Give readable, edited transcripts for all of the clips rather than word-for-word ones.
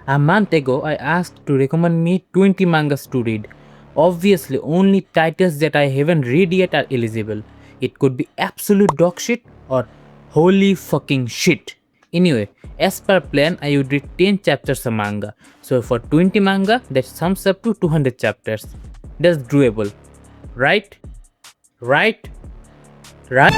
A month ago, I asked to recommend me 20 mangas to read. Obviously, only titles that I haven't read yet are eligible. It could be absolute dog shit or holy fucking shit. Anyway, as per plan, I would read 10 chapters of manga. So for 20 manga, that sums up to 200 chapters. That's doable. Right? Right? Right?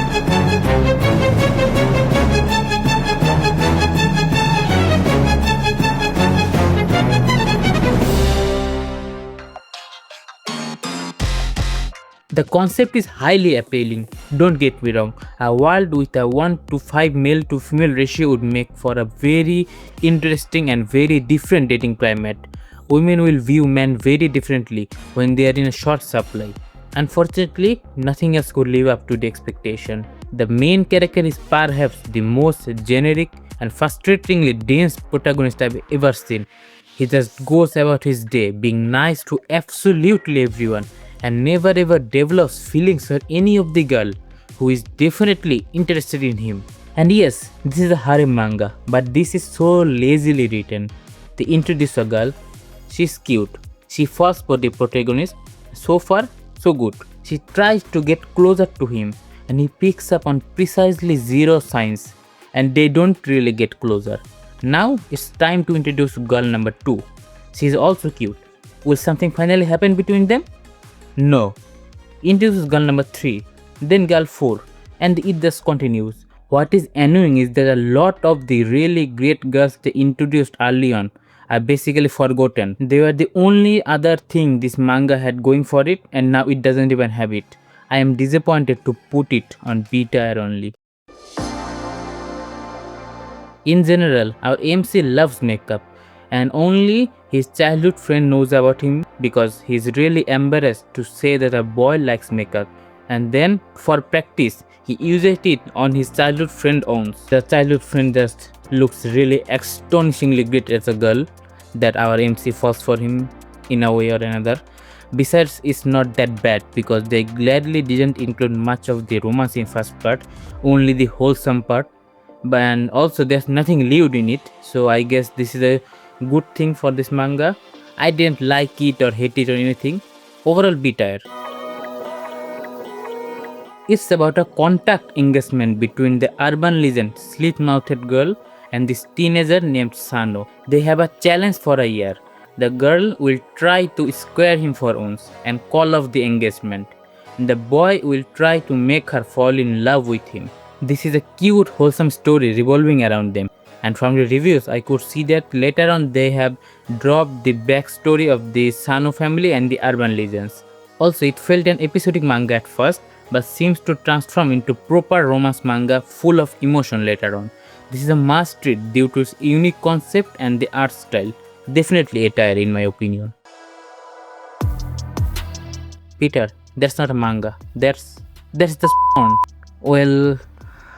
The concept is highly appealing, don't get me wrong. A world with a 1 to 5 male to female ratio would make for a very interesting and very different dating climate. Women will view men very differently when they are in a short supply. Unfortunately, nothing else could live up to the expectation. The main character is perhaps the most generic and frustratingly dense protagonist I've ever seen. He just goes about his day being nice to absolutely everyone and never ever develops feelings for any of the girl who is definitely interested in him. And yes, this is a harem manga, but this is so lazily written. They introduce a girl, she's cute, she falls for the protagonist, so far so good. She tries to get closer to him and he picks up on precisely zero signs and they don't really get closer. Now it's time to introduce girl number 2. She is also cute. Will something finally happen between them? No. Introduces girl number 3, then girl 4, and it just continues. What is annoying is that a lot of the really great girls they introduced early on are basically forgotten. They were the only other thing this manga had going for it, and now it doesn't even have it. I am disappointed to put it on B tier only. In general, our MC loves makeup and only his childhood friend knows about him because he's really embarrassed to say that a boy likes makeup, and then for practice he uses it on his childhood friend owns. The childhood friend just looks really astonishingly great as a girl that our MC falls for him in a way or another. Besides, it's not that bad because they gladly didn't include much of the romance in first part, only the wholesome part, and also there's nothing lewd in it, so I guess this is a good thing for this manga. I didn't like it or hate it or anything. Overall B tier. It's about a contact engagement between the urban legend slit-mouthed girl and this teenager named Sano. They have a challenge for a year. The girl will try to square him for once and call off the engagement. The boy will try to make her fall in love with him. This is a cute, wholesome story revolving around them. And from the reviews, I could see that later on they have dropped the backstory of the Sano family and the urban legends. Also, it felt an episodic manga at first, but seems to transform into proper romance manga full of emotion later on. This is a must read due to its unique concept and the art style. Definitely a tier in my opinion. Peter, that's not a manga. That's the porn. Well,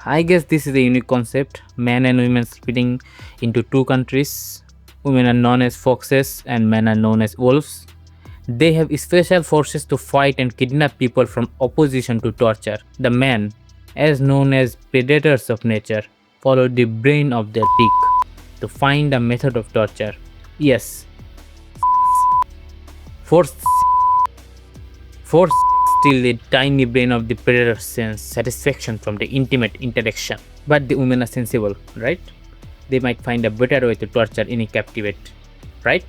I guess this is a unique concept. Men and women splitting into two countries. Women are known as foxes and men are known as wolves. They have special forces to fight and kidnap people from opposition to torture. The men, as known as predators of nature, follow the brain of their dick to find a method of torture. Yes. Force steal the tiny brain of the predator sense satisfaction from the intimate interaction. But the women are sensible, right? They might find a better way to torture any captivate, right?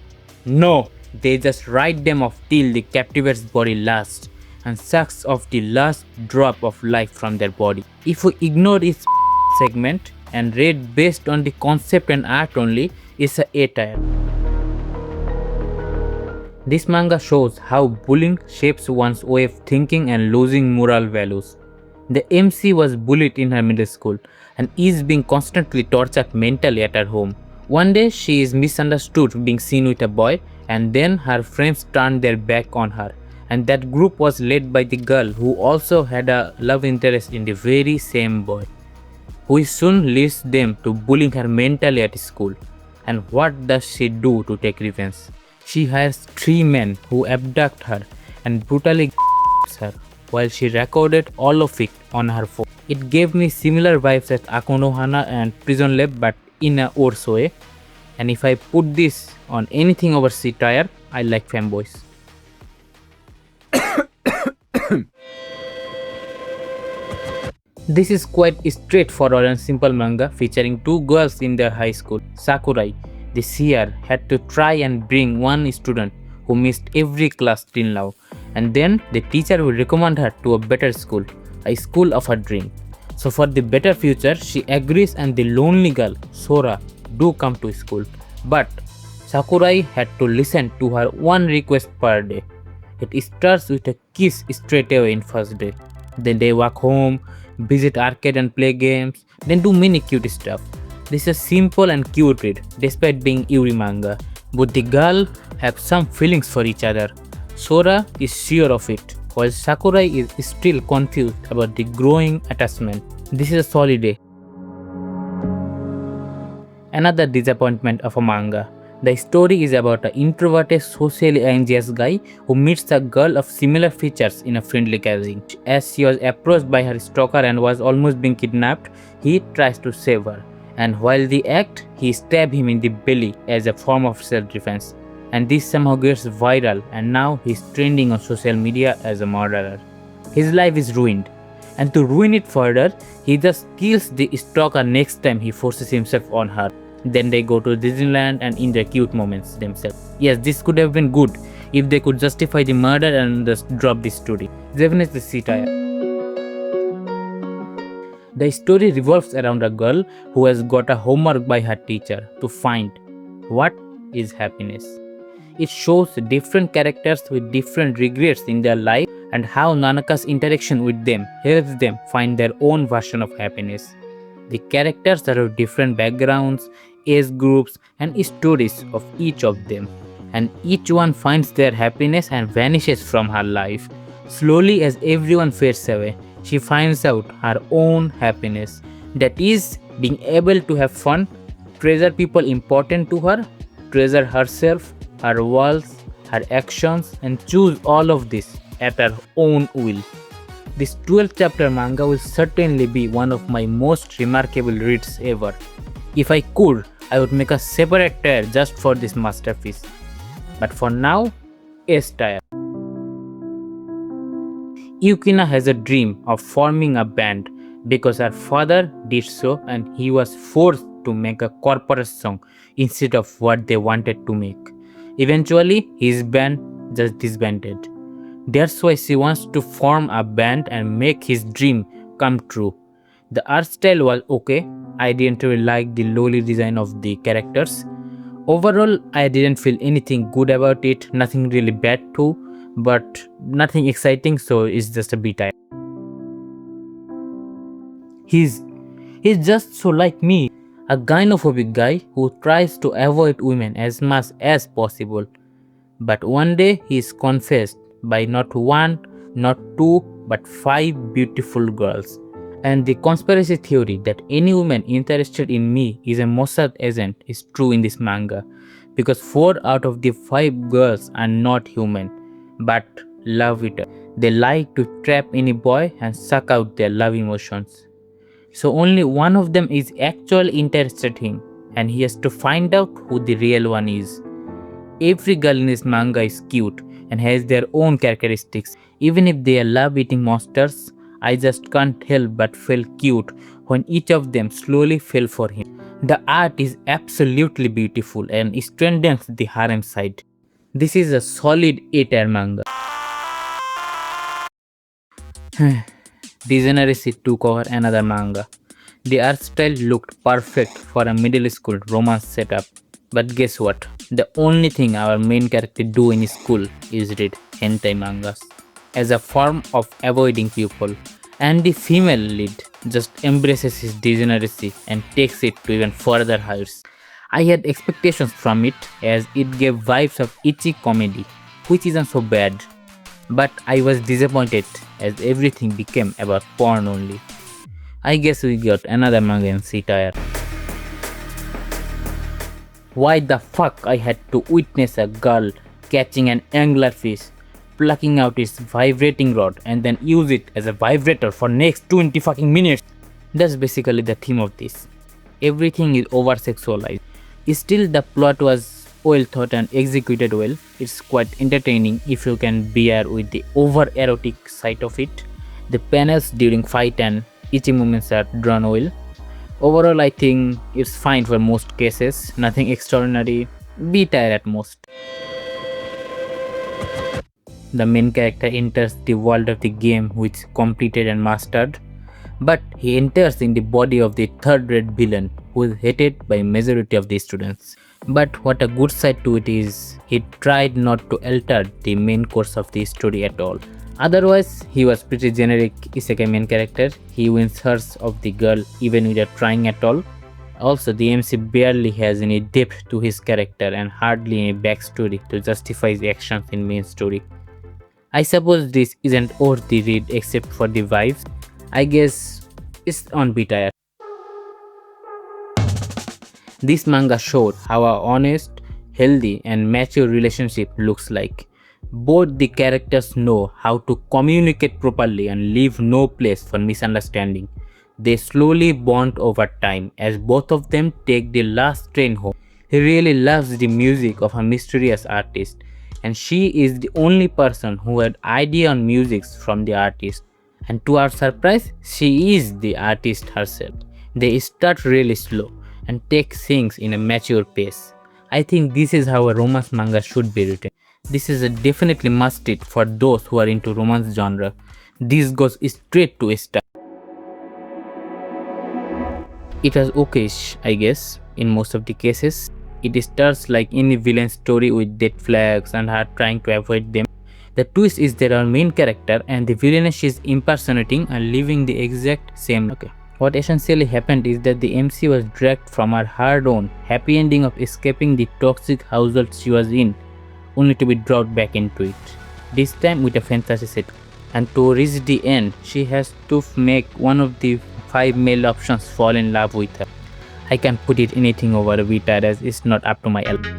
No, they just ride them off till the captivate's body lasts and sucks off the last drop of life from their body. If we ignore this segment and rate based on the concept and art only, it's a A tier. This manga shows how bullying shapes one's way of thinking and losing moral values. The MC was bullied in her middle school and is being constantly tortured mentally at her home. One day she is misunderstood being seen with a boy, and then her friends turned their back on her, and that group was led by the girl who also had a love interest in the very same boy, who soon leads them to bullying her mentally at school. And what does she do to take revenge? She hires 3 men who abduct her and brutally her while she recorded all of it on her phone. It gave me similar vibes as Akono Hana and Prison Lab, but in a worse way. And if I put this on anything over satire, I like fanboys. This is quite straightforward and simple manga featuring two girls in their high school. Sakurai, the seer, had to try and bring one student who missed every class till now, and then the teacher will recommend her to a better school, a school of her dream. So for the better future, she agrees and the lonely girl, Sora, do come to school. But Sakurai had to listen to her one request per day. It starts with a kiss straight away in first day. Then they walk home, visit arcade and play games, then do many cute stuff. This is a simple and cute read, despite being Yuri manga. Both the girl have some feelings for each other. Sora is sure of it, while Sakurai is still confused about the growing attachment. This is a solid day. Another disappointment of a manga. The story is about an introverted, socially anxious guy who meets a girl of similar features in a friendly gathering. As she was approached by her stalker and was almost being kidnapped, he tries to save her. And while they act, he stabs him in the belly as a form of self-defense. And this somehow gets viral, and now he's trending on social media as a murderer. His life is ruined. And to ruin it further, he just kills the stalker next time he forces himself on her. Then they go to Disneyland and enjoy cute moments themselves. Yes, this could have been good if they could justify the murder and just drop this story. Definitely satire. The story revolves around a girl who has got a homework by her teacher to find what is happiness. It shows different characters with different regrets in their life and how Nanaka's interaction with them helps them find their own version of happiness. The characters are of different backgrounds, age groups, and stories of each of them, and each one finds their happiness and vanishes from her life. Slowly, as everyone fades away, she finds out her own happiness. That is, being able to have fun, treasure people important to her, treasure herself, her walls, her actions, and choose all of this at her own will. This 12th chapter manga will certainly be one of my most remarkable reads ever. If I could, I would make a separate tier just for this masterpiece. But for now, S tier. Yukina has a dream of forming a band because her father did so and he was forced to make a corporate song instead of what they wanted to make. Eventually, his band just disbanded. That's why she wants to form a band and make his dream come true. The art style was okay. I didn't really like the lowly design of the characters. Overall, I didn't feel anything good about it, nothing really bad too, but nothing exciting, so it's just a bit tired. He's just so like me, a gynophobic guy who tries to avoid women as much as possible. But one day he is confessed by not one, not two, but 5 beautiful girls. And the conspiracy theory that any woman interested in me is a Mossad agent is true in this manga, because 4 out of the 5 girls are not human, but love eater. They like to trap any boy and suck out their love emotions. So only one of them is actually interested in him, and he has to find out who the real one is. Every girl in this manga is cute and has their own characteristics. Even if they are love-eating monsters, I just can't help but feel cute when each of them slowly fell for him. The art is absolutely beautiful and strengthens the harem side. This is a solid 8-tier manga. Degeneracy took over another manga. The art style looked perfect for a middle school romance setup. But guess what? The only thing our main character do in school is read hentai mangas as a form of avoiding people. And the female lead just embraces his degeneracy and takes it to even further heights. I had expectations from it as it gave vibes of itchy comedy, which isn't so bad. But I was disappointed as everything became about porn only. I guess we got another manga in C tier. Why the fuck I had to witness a girl catching an anglerfish, plucking out its vibrating rod and then use it as a vibrator for next 20 fucking minutes? That's basically the theme of this. Everything is over sexualized. Still, the plot was well thought and executed well. It's quite entertaining if you can bear with the over erotic side of it. The panels during fight and itchy moments are drawn well. Overall, I think it's fine for most cases, nothing extraordinary, be tired at most. The main character enters the world of the game which completed and mastered, but he enters in the body of the third-rate villain who is hated by majority of the students. But what a good side to it is, he tried not to alter the main course of the story at all. Otherwise, he was pretty generic isekai main character. He wins hearts of the girl even without trying at all. Also, the MC barely has any depth to his character and hardly any backstory to justify his actions in main story. I suppose this isn't worth the read except for the vibes. I guess it's on beta. This manga showed how a honest, healthy and mature relationship looks like. Both the characters know how to communicate properly and leave no place for misunderstanding. They slowly bond over time as both of them take the last train home. He really loves the music of a mysterious artist, and she is the only person who had idea on music from the artist. And to our surprise, she is the artist herself. They start really slow and take things in a mature pace. I think this is how a romance manga should be written. This is a definitely must read for those who are into romance genre. This goes straight to a star. It was okayish, I guess, in most of the cases. It starts like any villain story with dead flags and her trying to avoid them. The twist is that our main character and the villainess is impersonating and living the exact same. What essentially happened is that the MC was dragged from her hard-earned happy ending of escaping the toxic household she was in, only to be dropped back into it. This time with a fantasy set. And to reach the end, she has to make one of the 5 male options fall in love with her. I can't put it anything over a Vita as it's not up to my level.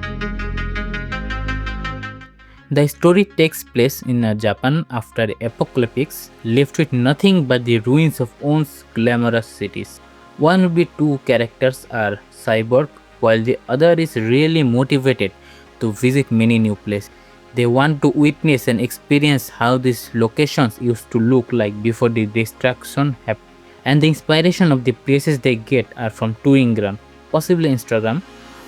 The story takes place in Japan after the apocalypse, left with nothing but the ruins of once glamorous cities. One of the two characters are cyborg, while the other is really motivated to visit many new places. They want to witness and experience how these locations used to look like before the destruction happened. And the inspiration of the places they get are from touring ground, possibly Instagram,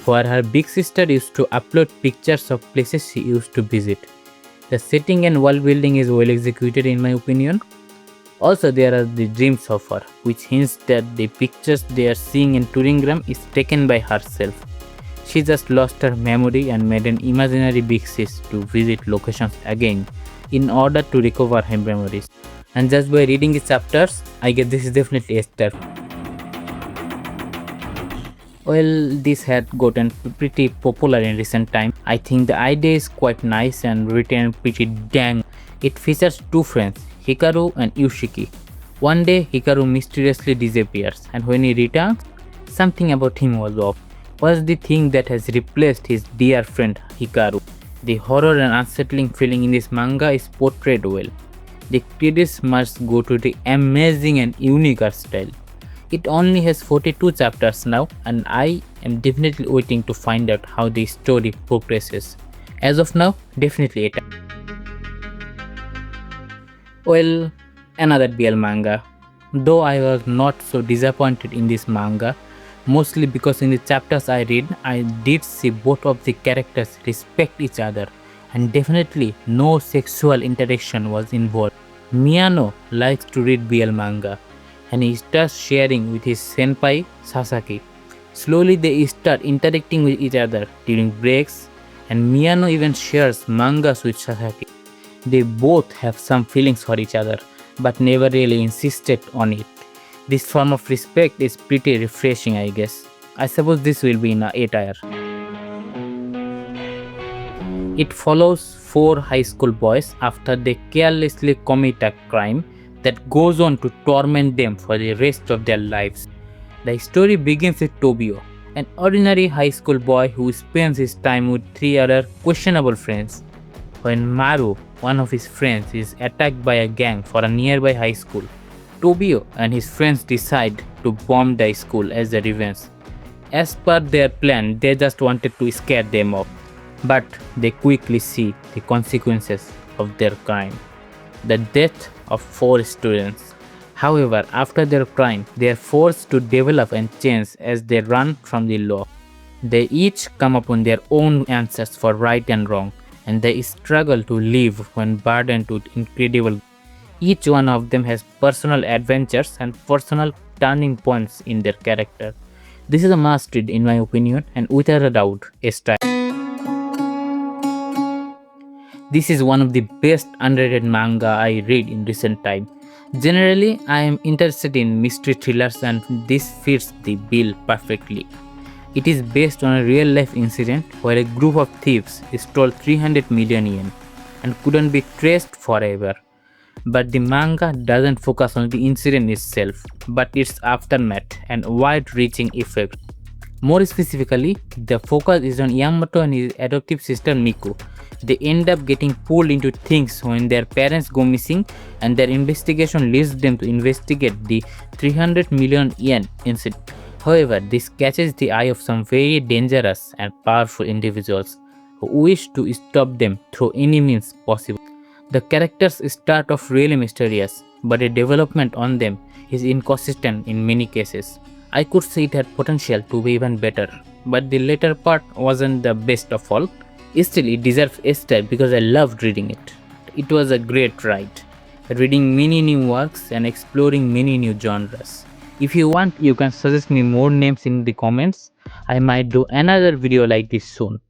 where her big sister used to upload pictures of places she used to visit. The setting and world building is well executed in my opinion. Also, there are the dreams of her, which hints that the pictures they are seeing in Touringram is taken by herself. She just lost her memory and made an imaginary big sis to visit locations again in order to recover her memories. And just by reading the chapters, I guess this is definitely a star. Well, this had gotten pretty popular in recent time. I think the idea is quite nice and written pretty dang. It features two friends, Hikaru and Yushiki. One day, Hikaru mysteriously disappears, and when he returns, something about him was off. What's the thing that has replaced his dear friend Hikaru? The horror and unsettling feeling in this manga is portrayed well. The credits must go to the amazing and unique art style. It only has 42 chapters now, and I am definitely waiting to find out how the story progresses. As of now, definitely it. Well, another BL manga. Though I was not so disappointed in this manga, mostly because in the chapters I read, I did see both of the characters respect each other, and definitely no sexual interaction was involved. Miyano likes to read BL manga, and he starts sharing with his senpai Sasaki. Slowly they start interacting with each other during breaks, and Miyano even shares mangas with Sasaki. They both have some feelings for each other, but never really insisted on it. This form of respect is pretty refreshing, I guess. I suppose this will be in a A tier. It follows 4 high school boys after they carelessly commit a crime that goes on to torment them for the rest of their lives. The story begins with Tobio, an ordinary high school boy who spends his time with 3 other questionable friends. When Maru, one of his friends, is attacked by a gang for a nearby high school, Tobio and his friends decide to bomb the school as a revenge. As per their plan, they just wanted to scare them off, but they quickly see the consequences of their crime, the death of 4 students. However, after their crime, they are forced to develop and change as they run from the law. They each come upon their own answers for right and wrong, and they struggle to live when burdened with incredible. Each one of them has personal adventures and personal turning points in their character. This is a must read in my opinion, and without a doubt, a style. This is one of the best underrated manga I read in recent time. Generally, I am interested in mystery thrillers and this fits the bill perfectly. It is based on a real life incident where a group of thieves stole 300 million yen and couldn't be traced forever. But the manga doesn't focus on the incident itself, but its aftermath and wide reaching effects. More specifically, the focus is on Yamato and his adoptive sister Miku. They end up getting pulled into things when their parents go missing, and their investigation leads them to investigate the 300 million yen incident. However, this catches the eye of some very dangerous and powerful individuals who wish to stop them through any means possible. The characters start off really mysterious, but the development on them is inconsistent in many cases. I could say it had potential to be even better, but the later part wasn't the best of all. Still, it deserves a star because I loved reading it. It was a great ride, reading many new works and exploring many new genres. If you want, you can suggest me more names in the comments. I might do another video like this soon.